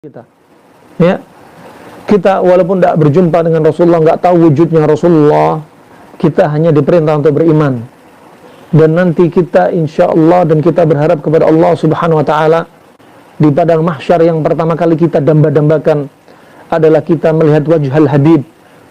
kita. Ya, kita walaupun tidak berjumpa dengan Rasulullah, nggak tahu wujudnya Rasulullah, kita hanya diperintah untuk beriman. Dan nanti kita insya Allah dan kita berharap kepada Allah Subhanahu Wa Taala di padang mahsyar yang pertama kali kita damba-dambakan adalah kita melihat wajhal Habib,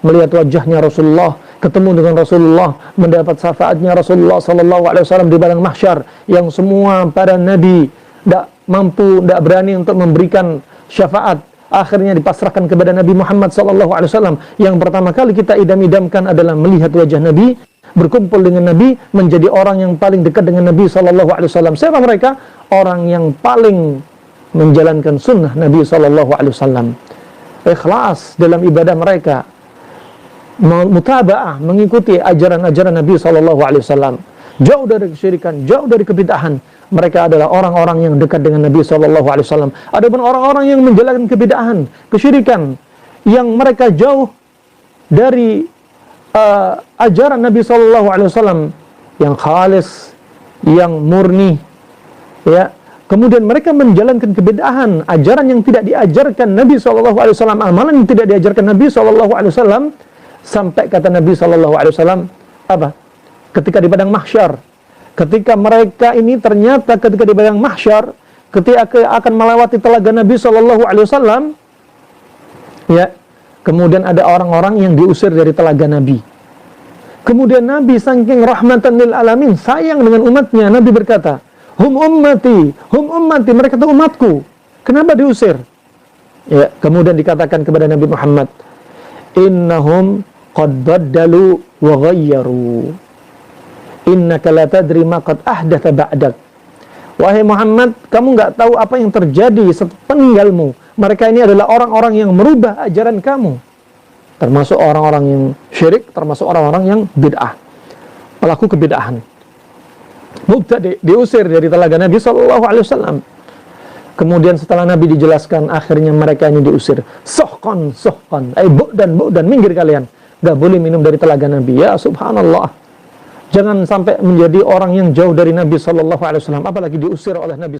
melihat wajahnya Rasulullah, ketemu dengan Rasulullah, mendapat syafaatnya Rasulullah Sallallahu Alaihi Wasallam di padang mahsyar yang semua para nabi tidak mampu, tidak berani untuk memberikan syafaat, akhirnya dipasrahkan kepada Nabi Muhammad SAW. Yang pertama kali kita idam-idamkan adalah melihat wajah Nabi, berkumpul dengan Nabi, menjadi orang yang paling dekat dengan Nabi SAW. Siapa mereka? Orang yang paling menjalankan sunnah Nabi SAW, ikhlas dalam ibadah mereka, mutaba'ah, mengikuti ajaran-ajaran Nabi SAW, jauh dari kesyirikan, jauh dari kebid'ahan. Mereka adalah orang-orang yang dekat dengan Nabi SAW. Adapun orang-orang yang menjalankan kebid'ahan, kesyirikan, yang mereka jauh dari ajaran Nabi SAW yang khalis, yang murni, ya. Kemudian mereka menjalankan kebid'ahan, ajaran yang tidak diajarkan Nabi SAW, amalan yang tidak diajarkan Nabi SAW, sampai kata Nabi SAW apa? Ketika di padang mahsyar, ketika mereka ini ternyata ketika di padang mahsyar, ketika akan melewati telaga Nabi SAW, ya, kemudian ada orang-orang yang diusir dari telaga Nabi. Kemudian Nabi saking rahmatan lil alamin, sayang dengan umatnya, Nabi berkata, hum ummati, mereka itu umatku. Kenapa diusir? Ya, kemudian dikatakan kepada Nabi Muhammad, innahum qad baddalu wa ghayyaru. Innaka la tadri ma qad ahdatha ba'dak. Wahai Muhammad, kamu enggak tahu apa yang terjadi sepeninggalmu. Mereka ini adalah orang-orang yang merubah ajaran kamu. Termasuk orang-orang yang syirik, termasuk orang-orang yang bid'ah, pelaku kebid'ahan. Mubtadi, diusir dari telaga Nabi SAW. Kemudian setelah Nabi dijelaskan, akhirnya mereka ini diusir. Sohkon, bu'dan, minggir kalian. Enggak boleh minum dari telaga Nabi. Ya subhanallah. Jangan sampai menjadi orang yang jauh dari Nabi SAW, apalagi diusir oleh Nabi.